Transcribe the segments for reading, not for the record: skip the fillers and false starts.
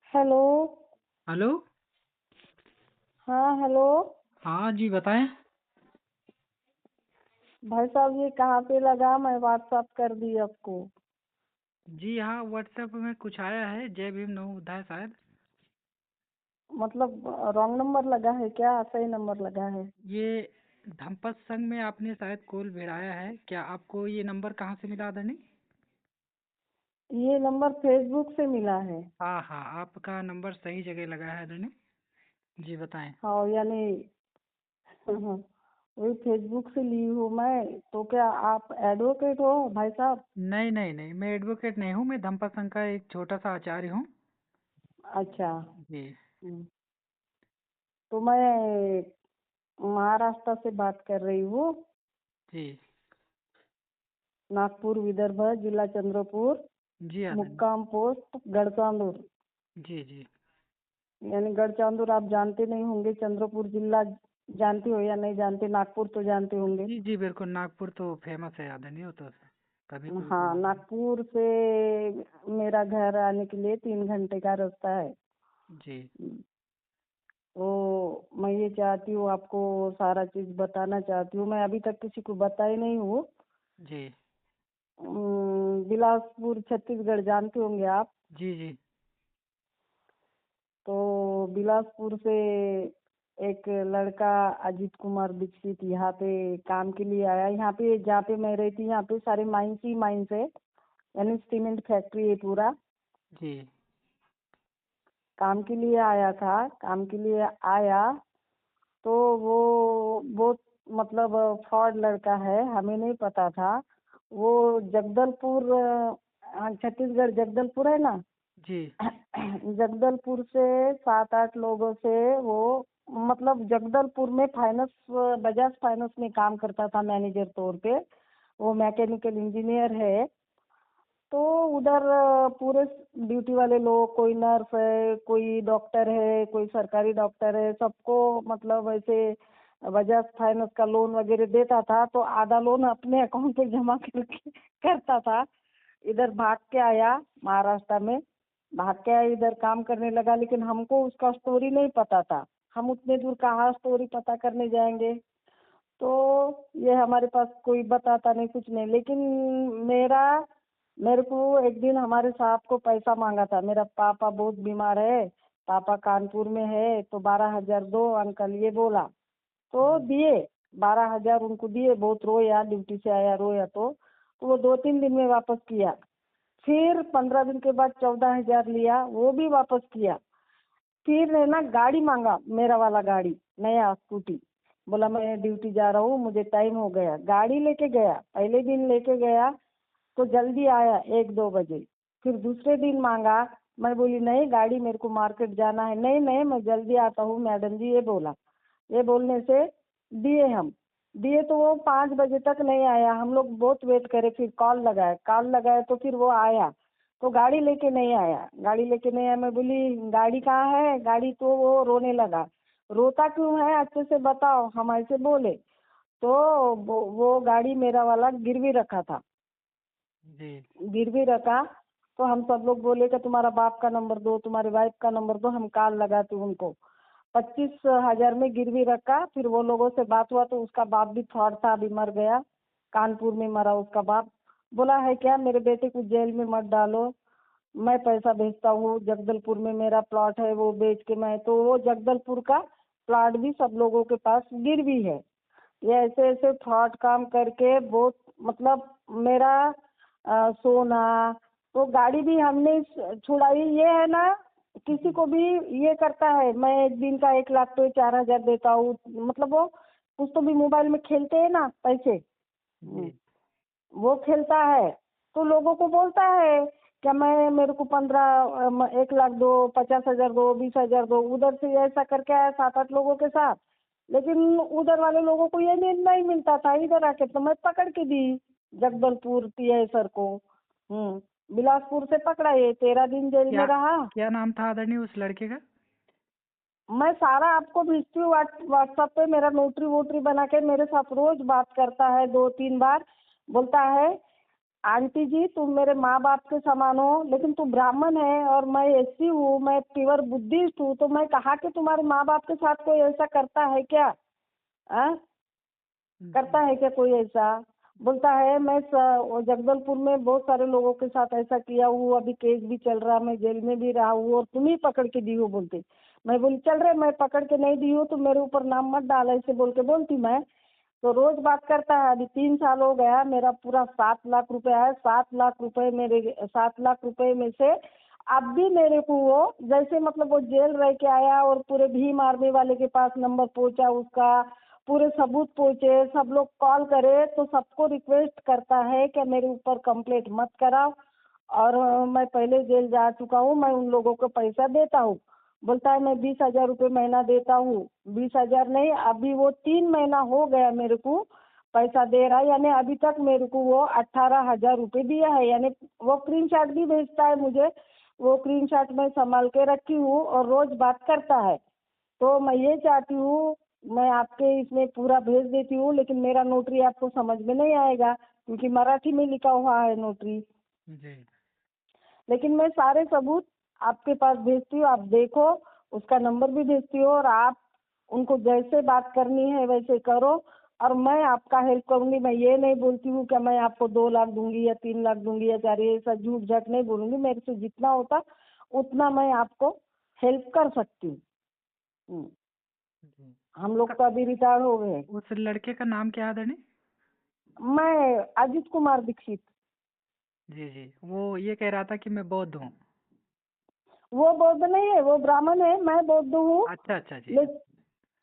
Hello. Hello. हाँ hello. हाँ जी बताएं। भाई साहब ये कहाँ पे लगा? मैं व्हाट्सअप कर दी आपको। जी हाँ, व्हाट्सएप में कुछ आया है, जय भीम नवोदय शायद। मतलब रॉन्ग नंबर लगा है क्या? सही नंबर लगा है? ये धम्पत संघ में आपने शायद कॉल भिड़ाया है। क्या आपको ये नंबर कहाँ से मिला धनी? ये नंबर फेसबुक से मिला है। हाँ हाँ, आपका नंबर सही जगह लगा है धनी। जी बताएं। हाँ यानी वही फेसबुक से ली हूँ मैं। तो क्या आप एडवोकेट हो भाई साहब? नहीं नहीं नहीं, मैं एडवोकेट नहीं हूँ, मैं धम्पत संघ का एक छोटा सा आचार्य हूँ। अच्छा। जी। हम्म। तो मैं महाराष्ट्र से बात कर रही हूँ। जी। नागपुर विदर्भ, जिला चंद्रपुर, जी हाँ धनी। मुक्काम पोस्ट गढ़चांदूर। जी जी। यानी गढ़चांदूर आप जानते नहीं होंगे, चंद्रपुर जिला जानते हो या नहीं जानते? नागपुर तो जानते होंगे। जी जी बिल्कुल, नागपुर तो फेमस है धनी, वो तो कभी कोई हाँ, बोला नहीं। नागपुर से मेरा घर आने के लिए 3 घंटे का रास्ता है। जी तो मैं ये चाहती हूँ, आपको सारा चीज बताना चाहती हूँ। मैं अभी तक किसी को बताई नहीं हूँ। जी। बिलासपुर छत्तीसगढ़ जानते होंगे आप? जी जी। तो बिलासपुर से एक लड़का अजीत कुमार दीक्षित यहाँ पे काम के लिए आया। यहाँ पे जहाँ पे मैं रहती यहाँ पे सारे माइंस ही माइंस है, यानी सीमेंट फैक्ट्री है पूरा। जी काम के लिए आया था। काम के लिए आया तो वो बहुत मतलब फ्रॉड लड़का है, हमें नहीं पता था। वो जगदलपुर छत्तीसगढ़ जगदलपुर है ना? जी। जगदलपुर से 7-8 लोगों से वो मतलब जगदलपुर में फाइनेंस, बजाज फाइनेंस में काम करता था मैनेजर तौर पे। वो मैकेनिकल इंजीनियर है। तो उधर पूरे ड्यूटी वाले लोग, कोई नर्स है, कोई डॉक्टर है, कोई सरकारी डॉक्टर है, सबको मतलब ऐसे बजाज फाइनेंस का लोन वगैरह देता था। तो आधा लोन अपने अकाउंट पे जमा करके करता था। इधर भाग के आया महाराष्ट्र में। भाग के आया, इधर काम करने लगा, लेकिन हमको उसका स्टोरी नहीं पता था। हम उतने दूर कहाँ स्टोरी पता करने जाएंगे? तो ये हमारे पास कोई बताता नहीं, कुछ नहीं। लेकिन मेरा मेरे को एक दिन हमारे साहब को पैसा मांगा था। मेरा पापा बहुत बीमार है, पापा कानपुर में है, तो 12,000 दो अंकल, ये बोला। तो जी दिए। 12,000 उनको दिए। बहुत रोया, ड्यूटी से आया रोया। तो वो 2-3 दिन में वापस किया। फिर 15 दिन के बाद 14,000 लिया, वो भी वापस किया। फिर है ना गाड़ी मांगा, मेरा वाला गाड़ी, नया स्कूटी। बोला मैं ड्यूटी जा रहा हूँ, मुझे टाइम हो गया। गाड़ी लेके गया, पहले दिन लेके गया तो जल्दी आया 1-2 बजे। फिर दूसरे दिन मांगा। मैं बोली नहीं, गाड़ी मेरे को मार्केट जाना है। नहीं नहीं, मैं जल्दी आता हूँ मैडम जी, ये बोला। ये बोलने से दिए हम। दिए तो वो 5 बजे तक नहीं आया। हम लोग बहुत वेट करे, फिर कॉल लगाए तो फिर वो आया। तो गाड़ी लेके नहीं आया, गाड़ी लेके नहीं आया। मैं बोली गाड़ी कहाँ है गाड़ी? तो वो रोने लगा। रोता क्यों है अच्छे से बताओ, हम ऐसे बोले। तो वो गाड़ी मेरा वाला गिरवी रखा था। जी। गिरवी रखा। तो हम सब लोग बोले कि तुम्हारा बाप का नंबर दो, तुम्हारी वाइफ का नंबर दो, हम कॉल लगाते उनको। 25,000 में गिरवी रखा। फिर वो लोगों से बात हुआ तो उसका बाप भी फ्रॉड था, अभी मर गया। कानपुर में मरा उसका बाप। बोला है क्या मेरे बेटे को जेल में मत डालो, मैं पैसा भेजता हूँ। जगदलपुर में मेरा प्लॉट है, वो बेच के मैं, तो वो जगदलपुर का प्लॉट भी सब लोगों के पास गिरवी है। ये ऐसे ऐसे फ्रॉड काम करके बहुत मतलब मेरा सोना, तो गाड़ी भी हमने छुड़ाई। ये है ना, किसी जी को भी ये करता है। मैं एक दिन का 1 लाख तो 4,000 देता हूँ, मतलब वो कुछ तो भी मोबाइल में खेलते हैं ना पैसे। जी। वो खेलता है। तो लोगों को बोलता है क्या मैं, मेरे को 1 लाख दो, 50,000 दो, 20,000 दो। उधर से ऐसा करके आया 7-8 लोगों के साथ। लेकिन उधर वाले लोगों को ये नहीं मिलता था। इधर आके तो मैं पकड़ के दी जगदलपुर पीआई सर को। बिलासपुर से पकड़ा, ये 13 दिन जेल क्या में रहा। क्या नाम था आदरणीय उस लड़के का? मैं सारा आपको भेजती हूँ व्हाट्सएप पे। मेरा नोटरी वोटरी बना के मेरे साथ रोज बात करता है, 2-3 बार बोलता है आंटी जी तुम मेरे माँ बाप के समान हो, लेकिन तू ब्राह्मण है और मैं एससी हूँ, मैं प्योर बुद्धिस्ट हूँ, तो मैं कहा कि तुम्हारे माँ बाप के साथ कोई ऐसा करता है क्या? हाँ, करता जी है क्या कोई ऐसा? बोलता है मैं वो जगदलपुर में बहुत सारे लोगों के साथ ऐसा किया हूँ, अभी केस भी चल रहा, मैं जेल में भी रहा हूँ और तुम ही पकड़ के दी हो बोलते। मैं बोली चल रहे, मैं पकड़ के नहीं दी हूँ तो मेरे ऊपर नाम मत डाल, ऐसे बोल के बोलती मैं। तो रोज बात करता है। अभी 3 साल हो गया, मेरा पूरा 7 लाख रुपए है। 7 लाख रुपए मेरे, 7 लाख रुपए में से अब भी मेरे को वो जैसे मतलब वो जेल रह के आया और पूरे भीम आर्मी वाले के पास नंबर पहुंचा उसका, पूरे सबूत पहुंचे, सब लोग कॉल करे तो सबको रिक्वेस्ट करता है कि मेरे ऊपर कंप्लेंट मत कराओ, और मैं पहले जेल जा चुका हूँ, मैं उन लोगों को पैसा देता हूँ। बोलता है मैं 20,000 रुपये महीना देता हूँ। 20,000 नहीं, अभी वो 3 महीना हो गया मेरे को पैसा दे रहा है, यानी अभी तक मेरे को वो 18,000 रुपये दिया है। यानी वो स्क्रीन शॉट भी भेजता है मुझे, वो स्क्रीन शॉट मैं संभाल के रखी हूँ और रोज बात करता है। तो मैं ये चाहती हूँ, मैं आपके इसमें पूरा भेज देती हूँ, लेकिन मेरा नोटरी आपको समझ में नहीं आएगा क्योंकि मराठी में लिखा हुआ है नोटरी। जी लेकिन मैं सारे सबूत आपके पास भेजती हूँ, आप देखो, उसका नंबर भी भेजती हूँ और आप उनको जैसे बात करनी है वैसे करो और मैं आपका हेल्प करूंगी। मैं ये नहीं बोलती हूँ कि मैं आपको 2 लाख दूंगी या 3 लाख दूंगी या 4, ये सब झूठ झट नहीं बोलूंगी। मेरे से जितना होता उतना मैं आपको हेल्प कर सकती हूँ। जी। हम लोग तो अभी रिटायर हो गए। उस लड़के का नाम क्या है आदरणीय? मैं अजित कुमार दीक्षित। जी जी, वो ये कह रहा था कि मैं बौद्ध हूँ। वो बौद्ध नहीं है, वो ब्राह्मण है, मैं बौद्ध हूँ। अच्छा अच्छा जी। लेकिन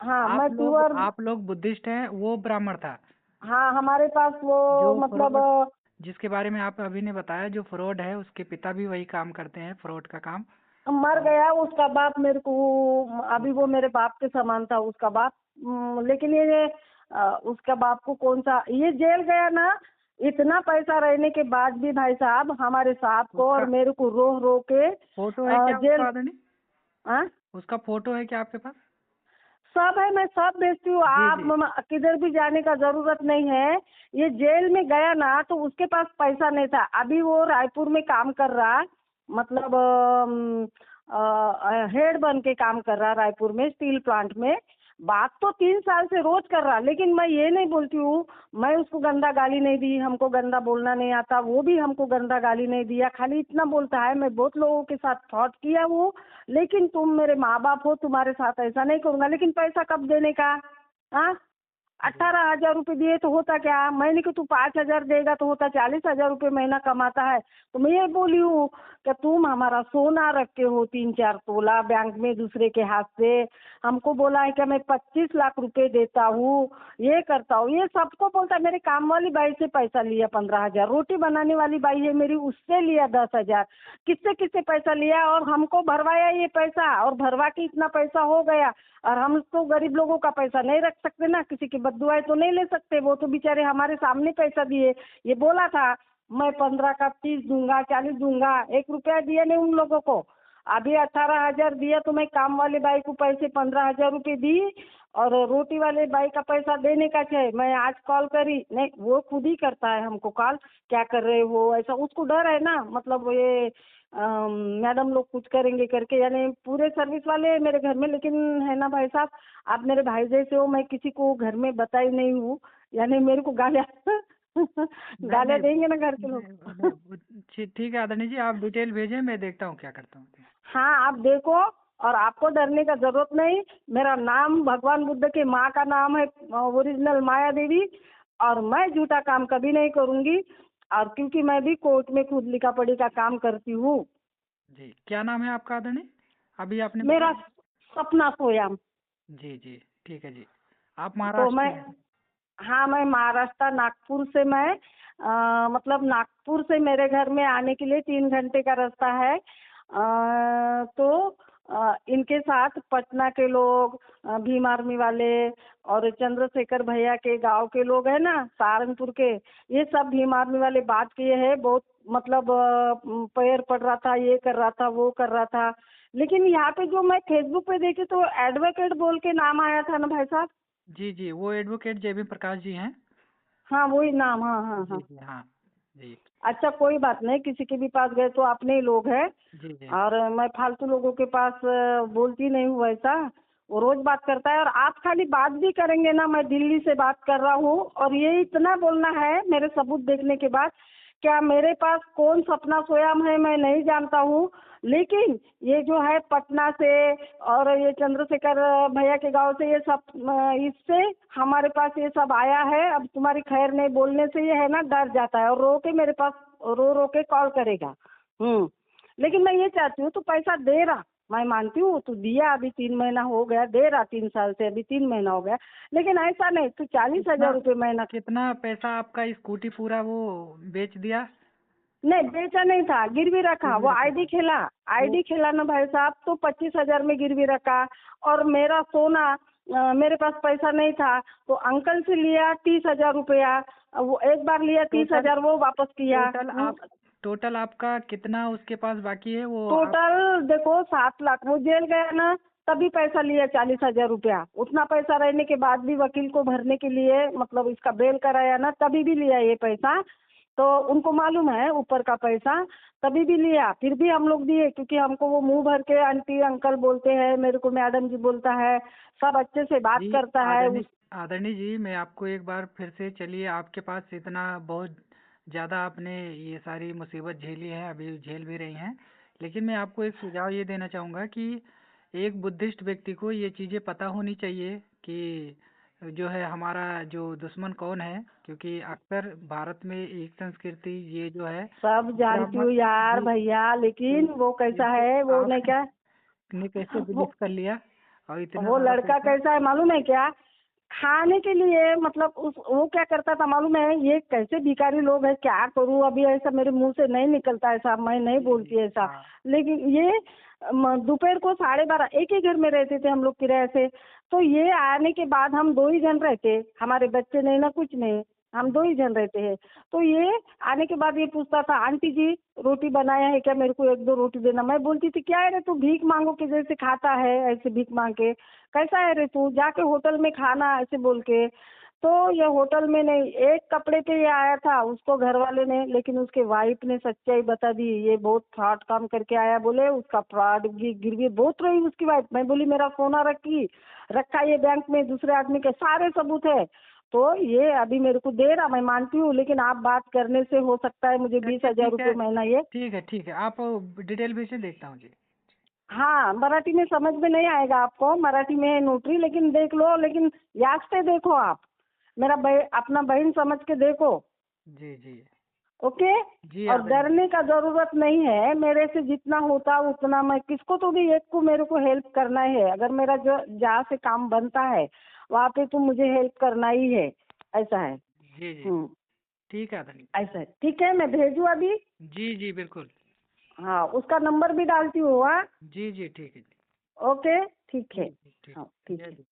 हाँ, आप मैं लोग प्योर। आप लोग बुद्धिस्ट हैं, वो ब्राह्मण था। हाँ, हमारे पास वो जो मतलब फ्रॉड, जिसके बारे में आप अभी ने बताया, जो फ्रॉड है, उसके पिता भी वही काम करते हैं, फ्रॉड का काम। मर और गया उसका बाप मेरे को। अभी वो मेरे बाप के समान था उसका बाप। लेकिन ये उसका बाप को कौन सा, ये जेल गया ना, इतना पैसा रहने के बाद भी भाई साहब हमारे साहब को और उसका मेरे को रो रो के फोटो है क्या उसका जेल। आदरणीय? हाँ, उसका फोटो है क्या आपके पास? सब है, मैं सब बेचती हूँ। जी आप जी किधर भी जाने का जरूरत नहीं है। ये जेल में गया ना तो उसके पास पैसा नहीं था, अभी वो रायपुर में काम कर रहा, मतलब हेड बन के काम कर रहा रायपुर में स्टील प्लांट में। बात तो 3 साल से रोज कर रहा, लेकिन मैं ये नहीं बोलती हूँ, मैं उसको गंदा गाली नहीं दी, हमको गंदा बोलना नहीं आता, वो भी हमको गंदा गाली नहीं दिया, खाली इतना बोलता है मैं बहुत लोगों के साथ फ्रॉड किया हूँ, लेकिन तुम मेरे माँ बाप हो, तुम्हारे साथ ऐसा नहीं करूंगा। लेकिन पैसा कब देने का? हाँ, जी 18,000 रुपये दिए तो होता क्या, महीने को तू 5,000 देगा तो होता 40,000 रुपये महीना कमाता है। तो मैं ये बोली हूँ कि तुम हमारा सोना रखे हो 3-4 तोला बैंक में दूसरे के हाथ से, हमको बोला है कि मैं 25 लाख रुपए देता हूँ, ये करता हूँ, ये सबको बोलता है। मेरे काम वाली बाई से पैसा लिया 15,000, रोटी बनाने वाली बाई है मेरी, उससे लिया 10,000, किससे किससे पैसा लिया और हमको भरवाया ये पैसा, और भरवा के इतना पैसा हो गया। और हम तो गरीब लोगों का पैसा नहीं रख सकते ना, किसी की बददुआएं तो नहीं ले सकते, वो तो बेचारे हमारे सामने पैसा दिए। ये बोला था मैं 15 का 30 दूंगा, 40 दूंगा, 1 रुपया दिया नहीं उन लोगों को। अभी 18,000 दिया तो मैं काम वाले बाई को पैसे 15,000 रुपये दी और रोटी वाले बाई का पैसा देने का है। मैं आज कॉल करी नहीं, वो खुद ही करता है हमको कॉल, क्या कर रहे हो ऐसा, उसको डर है ना, मतलब ये मैडम लोग कुछ करेंगे करके, यानी पूरे सर्विस वाले हैं मेरे घर में। लेकिन है ना भाई साहब, आप मेरे भाई जैसे हो, मैं किसी को घर में बताई नहीं हूँ, यानी मेरे को गालियाँ नहीं गालियाँ नहीं देंगे ना घर के लोग। नहीं नहीं, ठीक है आदरणीय जी, आप डिटेल भेजें, मैं देखता हूँ क्या करता हूँ। हाँ, आप देखो, और आपको डरने का जरूरत नहीं। मेरा नाम भगवान बुद्ध के माँ का नाम है, ओरिजिनल माया देवी, और मैं झूठा काम कभी नहीं करूंगी। और क्योंकि मैं भी कोर्ट में खुद लिखा पढ़ी का काम करती हूँ। जी, क्या नाम है आपका आदरणीय? अभी आपने मेरा बताया। सपना सोयाम। जी जी, ठीक है जी। आप तो महाराष्ट्र मैं, से हैं? हाँ, मैं महाराष्ट्र नागपुर से, मैं मतलब नागपुर से मेरे घर में आने के लिए 3 घंटे का रास्ता है। तो इनके साथ पटना के लोग, भीम आर्मी वाले और चंद्रशेखर भैया के गांव के लोग हैं ना, सहारनपुर के, ये सब भीम आर्मी वाले बात किए हैं बहुत, मतलब पैर पड़ रहा था, ये कर रहा था, वो कर रहा था। लेकिन यहाँ पे जो मैं फेसबुक पे देखी तो एडवोकेट बोल के नाम आया था ना भाई साहब। जी जी, वो एडवोकेट जेबी प्रकाश जी हैं। हाँ, वही नाम, हाँ हाँ जी हाँ। जी हाँ। जी अच्छा कोई बात नहीं, किसी के भी पास गए तो अपने ही लोग हैं। जी जी और मैं फालतू लोगों के पास बोलती नहीं हूँ वैसा। वो रोज बात करता है, और आप खाली बात भी करेंगे ना, मैं दिल्ली से बात कर रहा हूँ, और ये इतना बोलना है मेरे सबूत देखने के बाद, क्या मेरे पास कौन सपना सोया है मैं नहीं जानता हूँ, लेकिन ये जो है पटना से और ये चंद्रशेखर भैया के गांव से, ये सब इससे हमारे पास ये सब आया है। अब तुम्हारी खैर नहीं बोलने से ये है ना डर जाता है, और रो के मेरे पास रो रो के कॉल करेगा। लेकिन मैं ये चाहती हूँ, तू पैसा दे रहा, मैं मानती हूँ तू दिया, अभी 3 महीना हो गया, दे रहा 3 साल से, अभी 3 महीना हो गया, लेकिन ऐसा नहीं तू 40,000 कितना रुपये महीना। कितना पैसा आपका स्कूटी पूरा वो बेच दिया? नहीं बेचा नहीं था, गिरवी रखा, गिरवी वो रखा आईडी था खेला। वो। आईडी खेला ना भाई साहब, तो 25,000 में गिरवी रखा। और मेरा सोना, मेरे पास पैसा नहीं था, तो अंकल से लिया 30,000 रुपया। वो एक बार लिया टोटल 30,000, वो वापस किया। टोटल आप टोटल आपका कितना उसके पास बाकी है वो आप? टोटल देखो 7 लाख। वो जेल गया ना, तभी पैसा लिया 40,000 रुपया। उतना पैसा रहने के बाद भी वकील को भरने के लिए, मतलब इसका बेल कराया ना, तभी भी लिया ये पैसा। तो उनको मालूम है ऊपर का पैसा, तभी भी लिया, फिर भी हम लोग दिए, क्योंकि हमको वो मुंह भर के आंटी अंकल बोलते हैं, मेरे को मैडम जी बोलता है, सब अच्छे से बात जी करता है आदरणीय आदरणीय जी, मैं आपको एक बार फिर से, चलिए आपके पास इतना बहुत ज़्यादा आपने ये सारी मुसीबत झेली है, अभी झेल भी रही हैं, लेकिन मैं आपको एक सुझाव ये देना चाहूँगा कि एक बुद्धिस्ट व्यक्ति को ये चीज़ें पता होनी चाहिए कि जो है हमारा जो दुश्मन कौन है, क्योंकि अक्सर भारत में एक संस्कृति ये जो है सब जानती ब्राह्मण हूँ यार जी भैया, जी लेकिन वो कैसा जैसे है, वो नहीं क्या, आपने कैसे वो बिलीव कर लिया और इतना वो सारा लड़का पैसा? कैसा है मालूम है क्या, खाने के लिए, मतलब उस वो क्या करता था मालूम है, ये कैसे भिखारी लोग हैं, क्या करूं अभी, ऐसा मेरे मुंह से नहीं निकलता ऐसा, मैं नहीं जी जी बोलती ऐसा। हाँ लेकिन ये दोपहर को 12:30, एक ही घर में रहते थे हम लोग किराए से। तो ये आने के बाद हम 2 ही जन रहते, हमारे बच्चे नहीं ना कुछ नहीं, हम 2 ही जन रहते हैं। तो ये आने के बाद ये पूछता था, आंटी जी रोटी बनाया है क्या, मेरे को 1-2 रोटी देना। मैं बोलती थी क्या है रे तू भीख मांगो के जैसे खाता है, ऐसे भीख मांग के, कैसा है रे तू, जाके होटल में खाना, ऐसे बोल के। तो ये होटल में नहीं, एक कपड़े पे ये आया था, उसको घर वाले ने, लेकिन उसके वाइफ ने सच्चाई बता दी, ये बहुत फ्रॉड काम करके आया, बोले उसका फ्रॉड गिरवी बहुत रही उसकी वाइफ। मैं बोली मेरा सोना रखा ये बैंक में, दूसरे आदमी के सारे सबूत है। तो ये अभी मेरे को दे रहा, मैं मानती हूँ, लेकिन आप बात करने से हो सकता है मुझे चलिए 20,000 ठीक है, रुपये महीना ये। ठीक है आप डिटेल भेजिए, देखता हूँ जी। हाँ मराठी में समझ में नहीं आएगा आपको, मराठी में है नोटरी, लेकिन देख लो, लेकिन याद से देखो आप, मेरा अपना बहन समझ के देखो। जी जी ओके। जी और आदरणीय जी। डरने का जरूरत नहीं है, मेरे से जितना होता उतना मैं किसको तो भी एक को मेरे को हेल्प करना है, अगर मेरा जो जहाँ से काम बनता है वहाँ पे तो मुझे हेल्प करना ही है, ऐसा है। जी जी हम्म। ठीक है आदरणीय। ऐसा है, ठीक है, मैं भेजूँ अभी। जी जी बिल्कुल। हाँ उसका नंबर भी डालती हूँ। हाँ जी जी ठीक है जी। ओके ठीक है। ठीक हाँ जय ठीक है। हिंद।